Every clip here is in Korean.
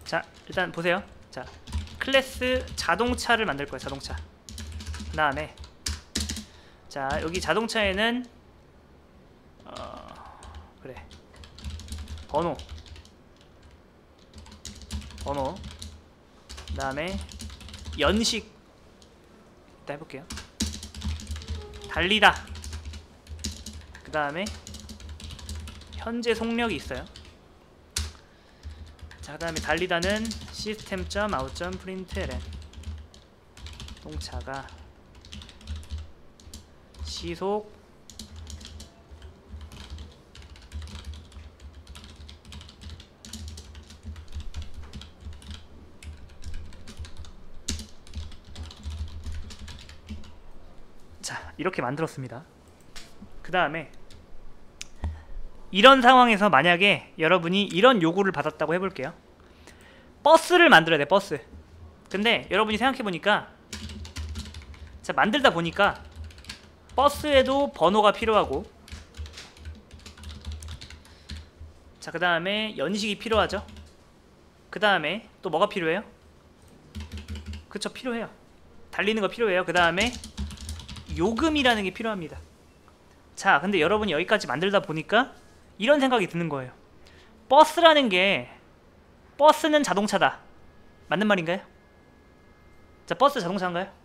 자, 일단 보세요. 자, 클래스 자동차를 만들 거예요. 자동차. 그 다음에 자, 여기 자동차에는 그래, 번호 그 다음에 연식 일단 해볼게요. 달리다, 그 다음에 현재 속력이 있어요. 자, 그 다음에 달리다는 system.out.println 자동차가 시속 자, 이렇게 만들었습니다. 그 다음에 이런 상황에서 만약에 여러분이 이런 요구를 받았다고 해볼게요. 버스를 만들어야 돼, 버스. 근데 여러분이 생각해보니까, 자, 만들다 보니까 버스에도 번호가 필요하고, 자, 그 다음에 연식이 필요하죠. 그 다음에 또 뭐가 필요해요? 그쵸, 필요해요. 달리는 거 필요해요. 그 다음에 요금이라는 게 필요합니다. 자, 근데 여러분이 여기까지 만들다 보니까 이런 생각이 드는 거예요. 버스라는 게, 버스는 자동차다, 맞는 말인가요? 자, 버스 자동차인가요?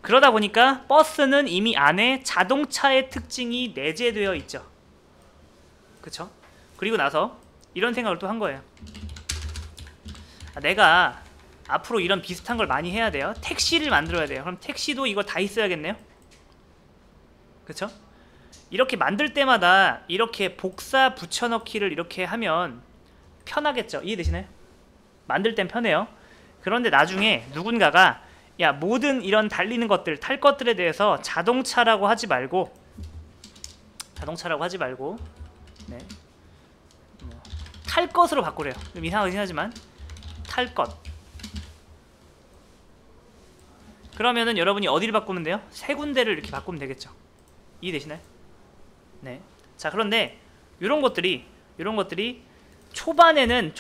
그러다 보니까 버스는 이미 안에 자동차의 특징이 내재되어 있죠. 그쵸? 그리고 나서 이런 생각을 또 한 거예요. 내가 앞으로 이런 비슷한 걸 많이 해야 돼요. 택시를 만들어야 돼요. 그럼 택시도 이거 다 있어야겠네요. 그쵸? 이렇게 만들 때마다 이렇게 복사 붙여넣기를 이렇게 하면 편하겠죠. 이해되시나요? 만들 땐 편해요. 그런데 나중에 누군가가, 야, 모든 이런 달리는 것들, 탈 것들에 대해서 자동차라고 하지 말고 네, 탈 것으로 바꾸래요. 좀 이상하긴 하지만 탈 것. 그러면은 여러분이 어디를 바꾸면 돼요? 세 군데를 이렇게 바꾸면 되겠죠. 이해되시나요? 네. 자, 그런데 이런 것들이 초반에는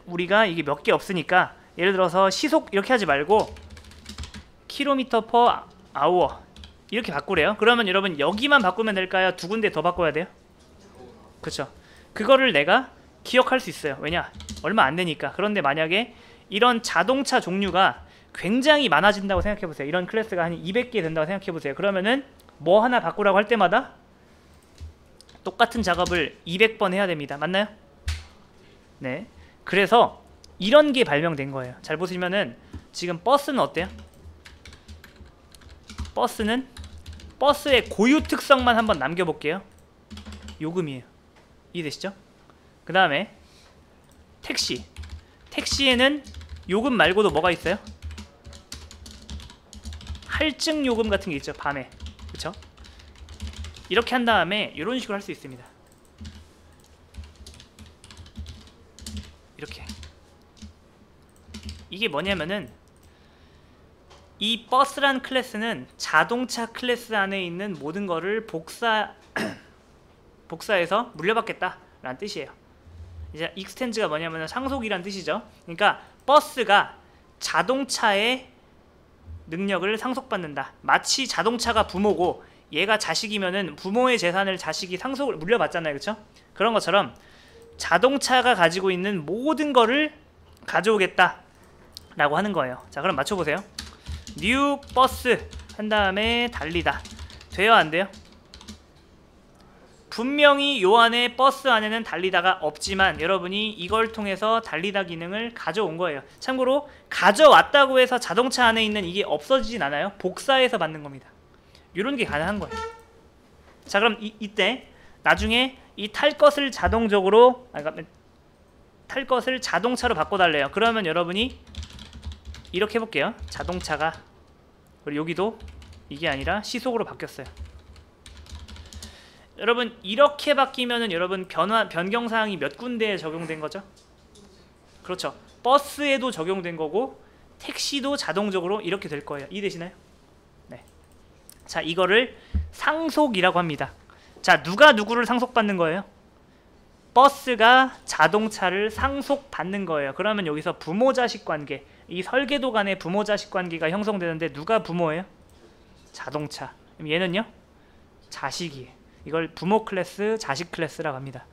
우리가 이게 몇 개 없으니까, 예를 들어서 시속 이렇게 하지 말고 킬로미터 퍼 아워 이렇게 바꾸래요. 그러면 여러분 여기만 바꾸면 될까요? 두 군데 더 바꿔야 돼요? 그쵸? 그거를 내가 기억할 수 있어요. 왜냐? 얼마 안 되니까. 그런데 만약에 이런 자동차 종류가 굉장히 많아진다고 생각해보세요. 이런 클래스가 한 200개 된다고 생각해보세요. 그러면은 뭐 하나 바꾸라고 할 때마다 똑같은 작업을 200번 해야 됩니다. 맞나요? 네. 그래서 이런 게 발명된 거예요. 잘 보시면은 지금 버스는 어때요? 버스는 버스의 고유 특성만 한번 남겨볼게요. 요금이에요. 이해되시죠? 그 다음에 택시에는 요금 말고도 뭐가 있어요? 할증 요금 같은 게 있죠. 밤에. 그쵸? 이렇게 한 다음에 이런 식으로 할 수 있습니다. 이렇게. 이게 뭐냐면은 이 버스란 클래스는 자동차 클래스 안에 있는 모든 거를 복사해서 물려받겠다 라는 뜻이에요. 이제 익스텐즈가 뭐냐면 상속이란 뜻이죠. 그러니까 버스가 자동차의 능력을 상속받는다. 마치 자동차가 부모고 얘가 자식이면은 부모의 재산을 자식이 상속을 물려받잖아요. 그쵸? 그런 것처럼 자동차가 가지고 있는 모든 거를 가져오겠다 라고 하는 거예요. 자, 그럼 맞춰보세요. 뉴 버스 한 다음에 달리다. 돼요, 안 돼요? 분명히 요 안에 버스 안에는 달리다가 없지만 여러분이 이걸 통해서 달리다 기능을 가져온 거예요. 참고로 가져왔다고 해서 자동차 안에 있는 이게 없어지진 않아요. 복사해서 받는 겁니다. 이런 게 가능한 거예요. 자, 그럼 이때 나중에 이 탈 것을 탈 것을 자동차로 바꿔달래요. 그러면 여러분이 이렇게 해볼게요. 자동차가, 그리고 여기도 이게 아니라 시속으로 바뀌었어요. 여러분 이렇게 바뀌면은 여러분 변경사항이 몇 군데에 적용된 거죠? 그렇죠. 버스에도 적용된 거고 택시도 자동적으로 이렇게 될 거예요. 이해되시나요? 네. 자, 이거를 상속이라고 합니다. 자, 누가 누구를 상속받는 거예요? 버스가 자동차를 상속받는 거예요. 그러면 여기서 부모-자식 관계, 이 설계도 간의 부모-자식 관계가 형성되는데 누가 부모예요? 자동차. 그럼 얘는요? 자식이에요. 이걸 부모 클래스, 자식 클래스라고 합니다.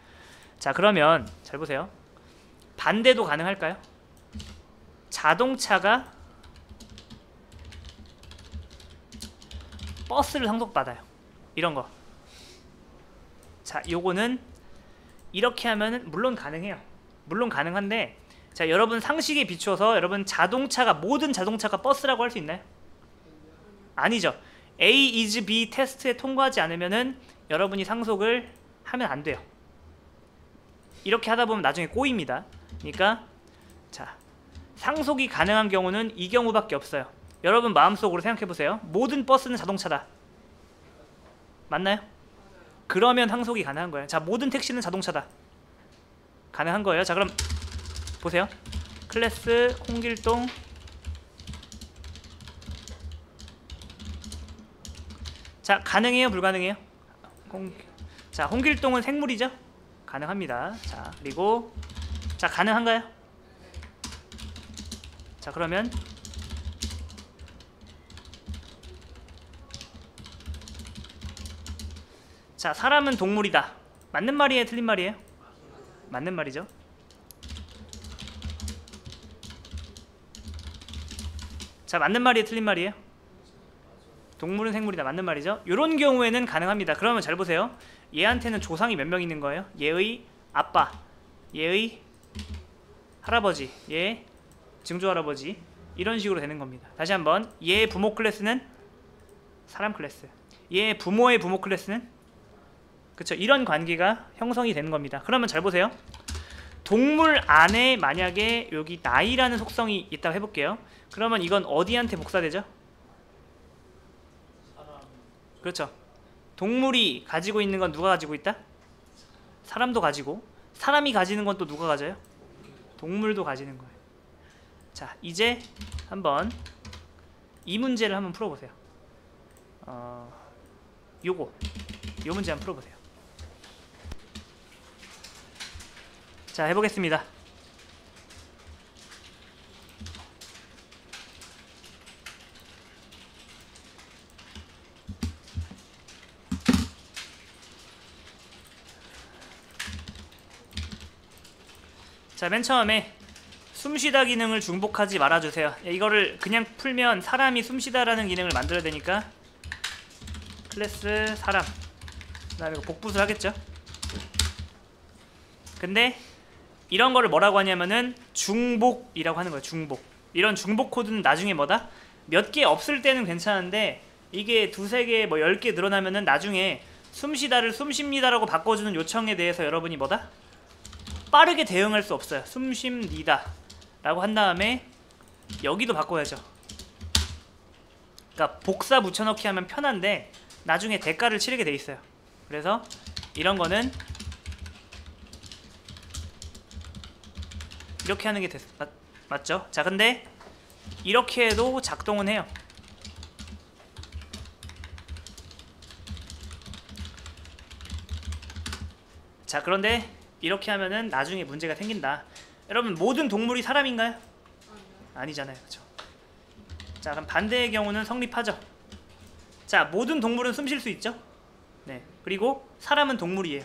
자, 그러면 잘 보세요. 반대도 가능할까요? 자동차가 버스를 상속받아요. 이런 거. 자, 요거는 이렇게 하면은 물론 가능해요. 물론 가능한데, 자, 여러분 상식에 비추어서 여러분 자동차가, 모든 자동차가 버스라고 할 수 있나요? 아니죠. A is B 테스트에 통과하지 않으면은 여러분이 상속을 하면 안 돼요. 이렇게 하다 보면 나중에 꼬입니다. 그러니까 자, 상속이 가능한 경우는 이 경우밖에 없어요. 여러분 마음속으로 생각해 보세요. 모든 버스는 자동차다. 맞나요? 그러면 상속이 가능한 거예요. 자, 모든 택시는 자동차다. 가능한 거예요. 자, 그럼 보세요. 클래스 홍길동 자, 가능해요? 불가능해요? 자, 홍길동은 생물이죠? 가능합니다. 자, 그리고 자, 가능한가요? 자, 그러면 자, 사람은 동물이다. 맞는 말이에요? 틀린 말이에요? 맞는 말이죠. 자, 맞는 말이에요? 틀린 말이에요? 동물은 생물이다. 맞는 말이죠. 이런 경우에는 가능합니다. 그러면 잘 보세요. 얘한테는 조상이 몇 명 있는 거예요? 얘의 아빠, 얘의 할아버지, 얘 증조할아버지, 이런 식으로 되는 겁니다. 다시 한번, 얘의 부모 클래스는 사람 클래스, 얘의 부모의 부모 클래스는, 그쵸, 이런 관계가 형성이 되는 겁니다. 그러면 잘 보세요. 동물 안에 만약에 여기 나이라는 속성이 있다고 해볼게요. 그러면 이건 어디한테 복사되죠? 그렇죠. 동물이 가지고 있는 건 누가 가지고 있다? 사람도 가지고, 사람이 가지는 건 또 누가 가져요? 동물도 가지는 거예요. 자, 이제 한번 이 문제를 한번 풀어보세요. 요 문제 한번 풀어보세요. 자, 해보겠습니다. 자, 맨 처음에 숨쉬다 기능을 중복하지 말아주세요. 이거를 그냥 풀면 사람이 숨쉬다라는 기능을 만들어야 되니까 클래스 사람, 그 다음에 복붙을 하겠죠. 근데 이런 거를 뭐라고 하냐면은 중복이라고 하는 거예요. 중복. 이런 중복 코드는 나중에 뭐다? 몇 개 없을 때는 괜찮은데 이게 두세 개, 뭐 10개 늘어나면은 나중에 숨쉬다를 숨쉽니다라고 바꿔주는 요청에 대해서 여러분이 뭐다? 빠르게 대응할 수 없어요. 숨쉽니다 라고 한 다음에 여기도 바꿔야죠. 그러니까 복사 붙여넣기 하면 편한데 나중에 대가를 치르게 돼 있어요. 그래서 이런 거는 이렇게 하는 게 맞죠? 자, 근데 이렇게 해도 작동은 해요. 자, 그런데 이렇게 하면은 나중에 문제가 생긴다. 여러분, 모든 동물이 사람인가요? 아니잖아요. 그렇죠? 자, 그럼 반대의 경우는 성립하죠. 자, 모든 동물은 숨 쉴 수 있죠? 네. 그리고 사람은 동물이에요.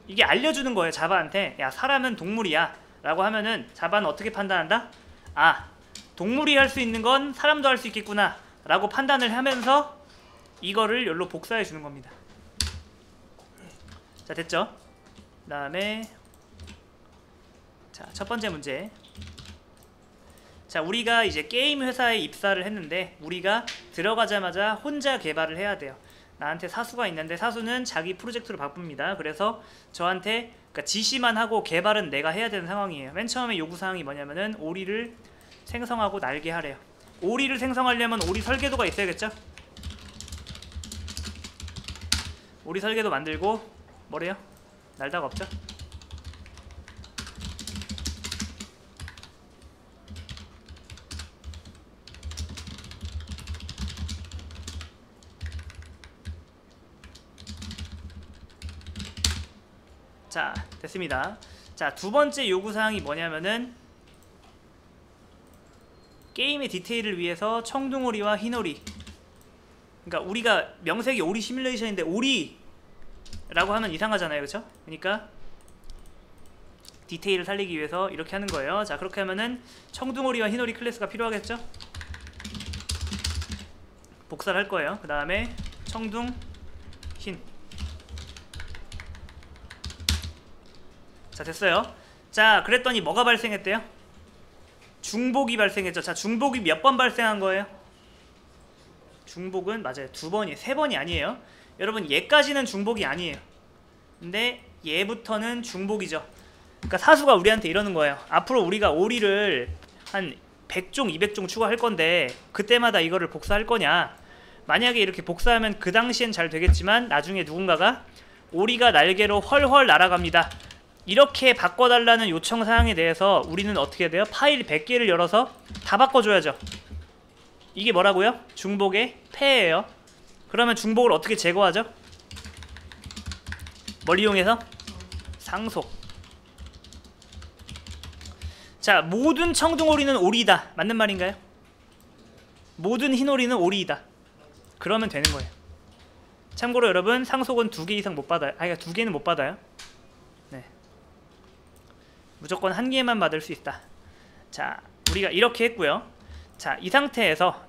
이게 알려주는 거예요. 자바한테. 야, 사람은 동물이야 라고 하면은 자바는 어떻게 판단한다? 아, 동물이 할 수 있는 건 사람도 할 수 있겠구나 라고 판단을 하면서 이거를 여기로 복사해 주는 겁니다. 자, 됐죠? 그 다음에 자, 첫 번째 문제. 자, 우리가 이제 게임 회사에 입사를 했는데 우리가 들어가자마자 혼자 개발을 해야 돼요. 나한테 사수가 있는데 사수는 자기 프로젝트로 바쁩니다. 그래서 저한테 그러니까 지시만 하고 개발은 내가 해야 되는 상황이에요. 맨 처음에 요구사항이 뭐냐면은 오리를 생성하고 날게 하래요. 오리를 생성하려면 오리 설계도가 있어야겠죠? 오리 설계도 만들고 뭐래요? 날다가 없죠? 자, 됐습니다. 자, 두 번째 요구사항이 뭐냐면은 게임의 디테일을 위해서 청둥오리와 흰오리, 그러니까 우리가 명색이 오리 시뮬레이션인데 오리라고 하면 이상하잖아요, 그쵸? 그러니까 디테일을 살리기 위해서 이렇게 하는 거예요. 자, 그렇게 하면은 청둥오리와 흰오리 클래스가 필요하겠죠? 복사를 할 거예요. 그 다음에 청둥 흰. 자, 됐어요. 자, 그랬더니 뭐가 발생했대요? 중복이 발생했죠. 자, 중복이 몇 번 발생한 거예요? 중복은 맞아요, 2번이, 3번이 아니에요. 여러분, 얘까지는 중복이 아니에요. 근데 얘부터는 중복이죠. 그러니까 사수가 우리한테 이러는 거예요. 앞으로 우리가 오리를 한 100종, 200종 추가할 건데 그때마다 이거를 복사할 거냐. 만약에 이렇게 복사하면 그 당시엔 잘 되겠지만 나중에 누군가가 오리가 날개로 헐헐 날아갑니다, 이렇게 바꿔달라는 요청사항에 대해서 우리는 어떻게 돼요? 파일 100개를 열어서 다 바꿔줘야죠. 이게 뭐라고요? 중복의 폐예요. 그러면 중복을 어떻게 제거하죠? 뭘 이용해서? 상속. 자, 모든 청둥오리는 오리이다, 맞는 말인가요? 모든 흰오리는 오리이다, 그러면 되는 거예요. 참고로 여러분, 상속은 2개 이상 못 받아요. 아니, 2개는 못 받아요. 네, 무조건 1개만 받을 수 있다. 자, 우리가 이렇게 했고요. 자, 이 상태에서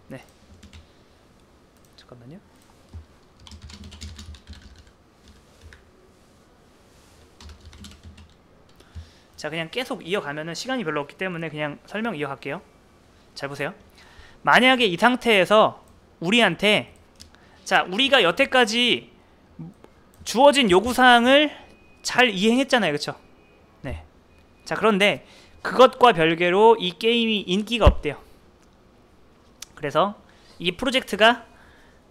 네, 잠깐만요. 자, 그냥 계속 이어가면은 시간이 별로 없기 때문에 그냥 설명 이어갈게요. 잘 보세요. 만약에 이 상태에서 우리한테, 자, 우리가 여태까지 주어진 요구사항을 잘 이행했잖아요, 그쵸? 네. 자, 그런데 그것과 별개로 이 게임이 인기가 없대요. 그래서 이 프로젝트가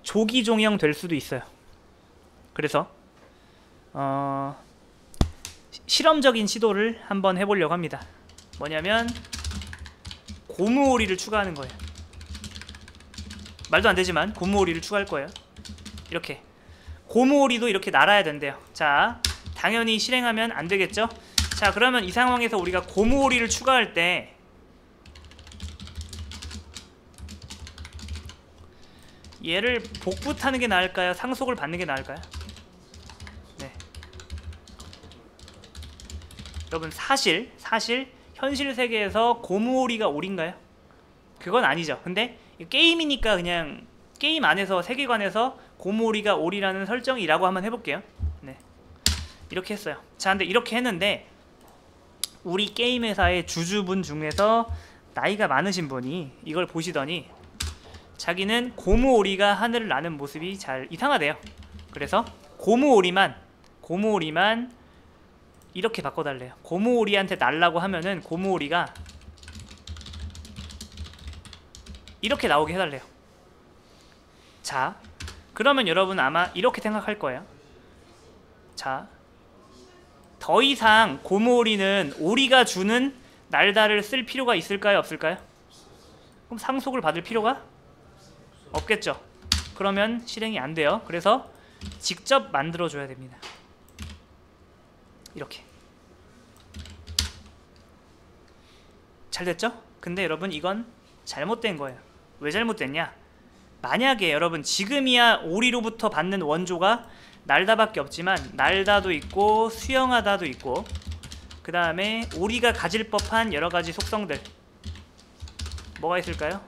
조기 종영 될 수도 있어요. 그래서 실험적인 시도를 한번 해보려고 합니다. 뭐냐면 고무오리를 추가하는 거예요. 말도 안 되지만 고무오리를 추가할 거예요. 이렇게 고무오리도 이렇게 날아야 된대요. 자, 당연히 실행하면 안 되겠죠? 자, 그러면 이 상황에서 우리가 고무오리를 추가할 때 얘를 복붙하는 게 나을까요? 상속을 받는 게 나을까요? 네. 여러분, 사실 현실 세계에서 고무오리가 오리인가요? 그건 아니죠. 근데 게임이니까 그냥 게임 안에서, 세계관에서 고무오리가 오리라는 설정이라고 한번 해볼게요. 네, 이렇게 했어요. 자, 근데 이렇게 했는데 우리 게임 회사의 주주분 중에서 나이가 많으신 분이 이걸 보시더니 자기는 고무오리가 하늘을 나는 모습이 잘 이상하대요. 그래서 고무오리만 이렇게 바꿔달래요. 고무오리한테 날라고 하면은 고무오리가 이렇게 나오게 해달래요. 자, 그러면 여러분 아마 이렇게 생각할 거예요. 자, 더 이상 고무오리는 오리가 주는 날다를 쓸 필요가 있을까요, 없을까요? 그럼 상속을 받을 필요가 없겠죠. 그러면 실행이 안 돼요. 그래서 직접 만들어 줘야 됩니다. 이렇게. 잘 됐죠? 근데 여러분, 이건 잘못된 거예요. 왜 잘못됐냐? 만약에 여러분 지금이야 오리로부터 받는 원조가 날다밖에 없지만 날다도 있고 수영하다도 있고, 그 다음에 오리가 가질 법한 여러가지 속성들 뭐가 있을까요?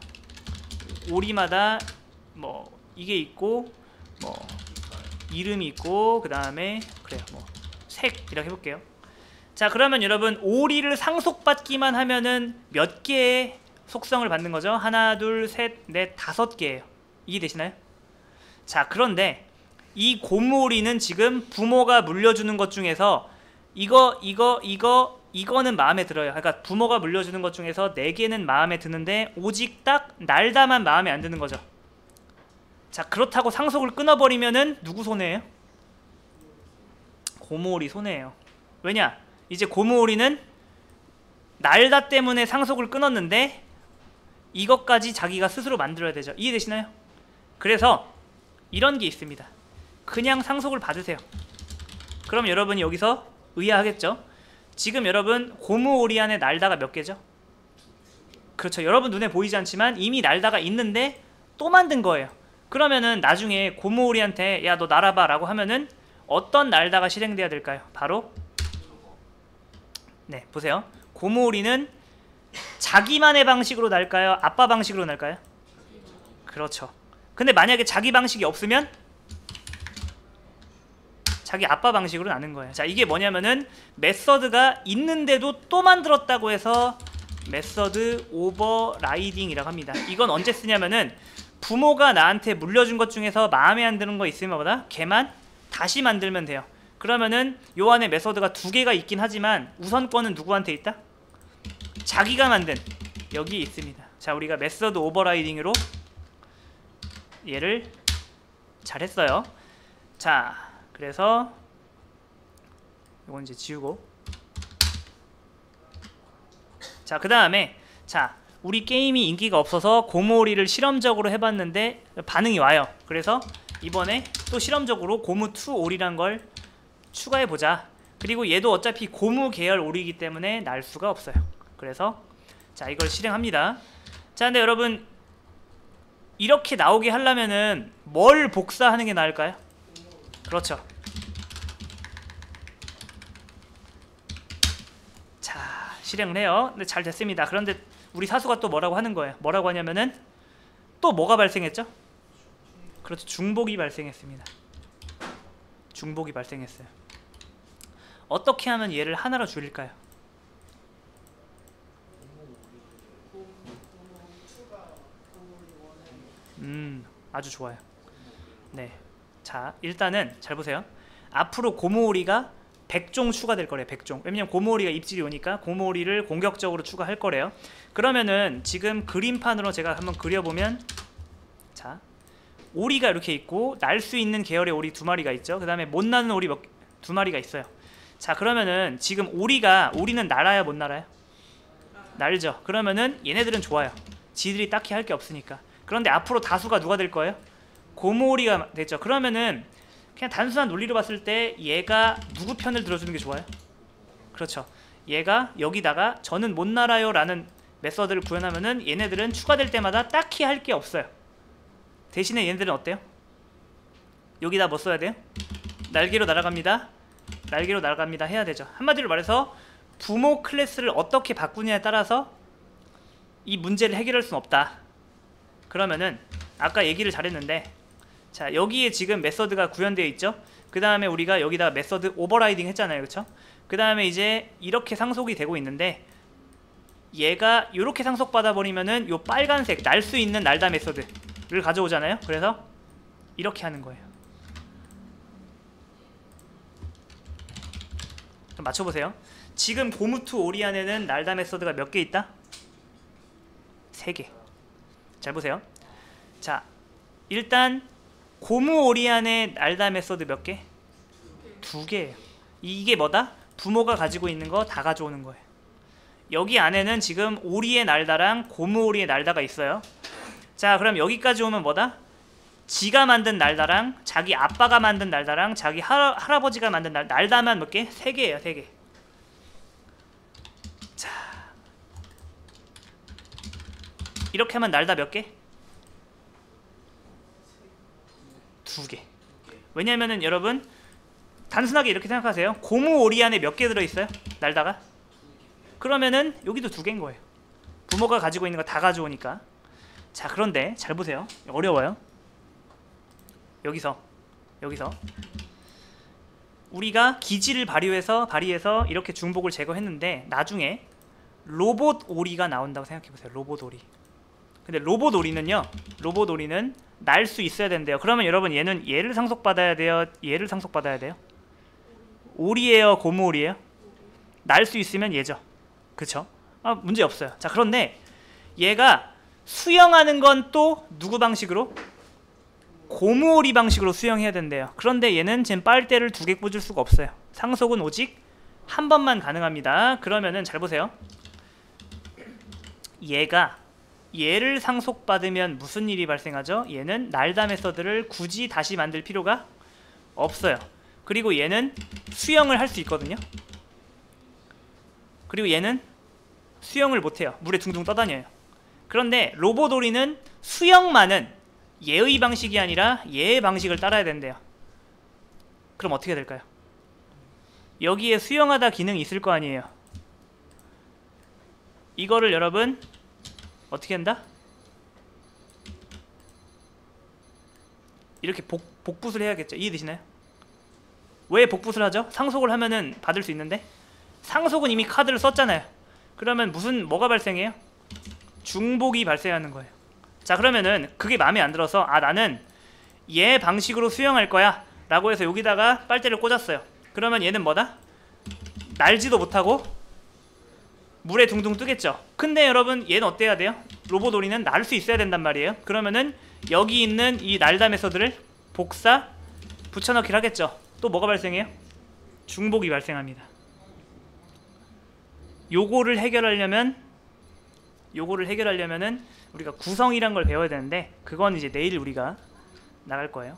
오리마다 뭐 이게 있고 뭐 이름이 있고, 그 다음에 그래요, 뭐 색 이렇게 해볼게요. 자, 그러면 여러분 오리를 상속받기만 하면은 몇 개의 속성을 받는 거죠? 하나, 둘, 셋, 넷, 5개예요. 이해되시나요? 자, 그런데 이 고무오리는 지금 부모가 물려주는 것 중에서 이거는 마음에 들어요. 그러니까 부모가 물려주는 것 중에서 4개는 마음에 드는데 오직 딱 날다만 마음에 안 드는 거죠. 자, 그렇다고 상속을 끊어버리면은 누구 손해예요? 고무오리 손해예요. 왜냐? 이제 고무오리는 날다 때문에 상속을 끊었는데 이것까지 자기가 스스로 만들어야 되죠. 이해되시나요? 그래서 이런 게 있습니다. 그냥 상속을 받으세요. 그럼 여러분이 여기서 의아하겠죠? 지금 여러분 고무오리안의 날다가 몇 개죠? 그렇죠. 여러분 눈에 보이지 않지만 이미 날다가 있는데 또 만든 거예요. 그러면은 나중에 고무오리한테 야 너 날아봐 라고 하면은 어떤 날다가 실행돼야 될까요? 바로 네 보세요. 고무오리는 자기만의 방식으로 날까요? 아빠 방식으로 날까요? 그렇죠. 근데 만약에 자기 방식이 없으면 자기 아빠 방식으로 나는 거예요. 자, 이게 뭐냐면은 메서드가 있는데도 또 만들었다고 해서 메서드 오버라이딩이라고 합니다. 이건 언제 쓰냐면은 부모가 나한테 물려준 것 중에서 마음에 안 드는 거 있으면 뭐다? 걔만 다시 만들면 돼요. 그러면은 요 안에 메서드가 2개가 있긴 하지만 우선권은 누구한테 있다? 자기가 만든 여기 있습니다. 자, 우리가 메서드 오버라이딩으로 얘를 잘했어요. 자, 그래서 이건 이제 지우고, 자, 그 다음에 자, 우리 게임이 인기가 없어서 고무오리를 실험적으로 해봤는데 반응이 와요. 그래서 이번에 또 실험적으로 고무2 오리란 걸 추가해보자. 그리고 얘도 어차피 고무 계열 오리이기 때문에 날 수가 없어요. 그래서 자, 이걸 실행합니다. 자, 근데 여러분 이렇게 나오게 하려면은 뭘 복사하는 게 나을까요? 그렇죠. 자, 실행을 해요. 근데 잘 됐습니다. 그런데 우리 사수가 또 뭐라고 하는 거예요? 뭐라고 하냐면은 또 뭐가 발생했죠? 그렇죠. 중복이 발생했습니다. 중복이 발생했어요. 어떻게 하면 얘를 하나로 줄일까요? 아주 좋아요. 네. 자, 일단은 잘 보세요. 앞으로 고무오리가 100종 추가될 거래요. 100종. 왜냐면 고무오리가 입질이 오니까 고무오리를 공격적으로 추가할 거래요. 그러면은 지금 그림판으로 제가 한번 그려보면, 자, 오리가 이렇게 있고 날 수 있는 계열의 오리 2마리가 있죠. 그 다음에 못 나는 오리 2마리가 있어요. 자, 그러면은 지금 오리는 날아야 못 날아요? 날죠. 그러면은 얘네들은 좋아요. 지들이 딱히 할 게 없으니까. 그런데 앞으로 다수가 누가 될 거예요? 고무오리가 됐죠. 그러면은 그냥 단순한 논리로 봤을 때 얘가 누구 편을 들어주는 게 좋아요? 그렇죠. 얘가 여기다가 저는 못 날아요 라는 메서드를 구현하면은 얘네들은 추가될 때마다 딱히 할 게 없어요. 대신에 얘네들은 어때요? 여기다 뭐 써야 돼요? 날개로 날아갑니다. 날개로 날아갑니다 해야 되죠. 한마디로 말해서 부모 클래스를 어떻게 바꾸냐에 따라서 이 문제를 해결할 수는 없다. 그러면은 아까 얘기를 잘했는데, 자, 여기에 지금 메서드가 구현되어 있죠. 그 다음에 우리가 여기다가 메서드 오버라이딩 했잖아요. 그쵸? 그 다음에 이제 이렇게 상속이 되고 있는데, 얘가 이렇게 상속받아 버리면은 요 빨간색 날 수 있는 날다 메서드를 가져오잖아요. 그래서 이렇게 하는 거예요. 좀 맞춰보세요. 지금 고무2 오리 안에는 날다 메서드가 몇 개 있다? 3개. 잘 보세요. 자, 일단 고무 오리 안에 날다 메서드 몇 개? 2개예요. 이게 뭐다? 부모가 가지고 있는 거 다 가져오는 거예요. 여기 안에는 지금 오리의 날다랑 고무 오리의 날다가 있어요. 자, 그럼 여기까지 오면 뭐다? 지가 만든 날다랑 자기 아빠가 만든 날다랑 자기 할아버지가 만든 날다만 몇 개? 3개예요. 3개. 자, 이렇게 하면 날다 몇 개? 2개. 왜냐면은 여러분 단순하게 이렇게 생각하세요. 고무 오리 안에 몇 개 들어있어요? 날다가? 그러면은 여기도 2개인 거예요. 부모가 가지고 있는 거 다 가져오니까. 자, 그런데 잘 보세요. 어려워요. 여기서 우리가 기지를 발휘해서 이렇게 중복을 제거했는데 나중에 로봇 오리가 나온다고 생각해보세요. 로봇 오리. 근데 로봇 오리는 날 수 있어야 된대요. 그러면 여러분 얘는 얘를 상속받아야 돼요? 얘를 상속받아야 돼요? 오리예요? 고무 오리예요? 날 수 있으면 얘죠. 그쵸? 아, 문제 없어요. 자, 그런데 얘가 수영하는 건 또 누구 방식으로? 고무 오리 방식으로 수영해야 된대요. 그런데 얘는 지금 빨대를 2개 꽂을 수가 없어요. 상속은 오직 한 번만 가능합니다. 그러면은 잘 보세요. 얘가 얘를 상속받으면 무슨 일이 발생하죠? 얘는 날다 메서드를 굳이 다시 만들 필요가 없어요. 그리고 얘는 수영을 할 수 있거든요. 그리고 얘는 수영을 못해요. 물에 둥둥 떠다녀요. 그런데 로보도리는 수영만은 얘의 방식이 아니라 얘의 방식을 따라야 된대요. 그럼 어떻게 될까요? 여기에 수영하다 기능이 있을 거 아니에요. 이거를 여러분 어떻게 한다? 이렇게 복붙을 해야겠죠. 이해되시나요? 왜 복붙을 하죠? 상속을 하면은 받을 수 있는데 상속은 이미 카드를 썼잖아요. 그러면 뭐가 발생해요? 중복이 발생하는 거예요. 자, 그러면은 그게 마음에 안 들어서 나는 얘 방식으로 수영할 거야 라고 해서 여기다가 빨대를 꽂았어요. 그러면 얘는 뭐다? 날지도 못하고 물에 둥둥 뜨겠죠. 근데 여러분 얘는 어때야 돼요? 로보도리는 날 수 있어야 된단 말이에요. 그러면은 여기 있는 이 날다 메서드를 복사 붙여넣기를 하겠죠. 또 뭐가 발생해요? 중복이 발생합니다. 요거를 해결하려면은 우리가 구성이란 걸 배워야 되는데 그건 이제 내일 우리가 나갈 거예요.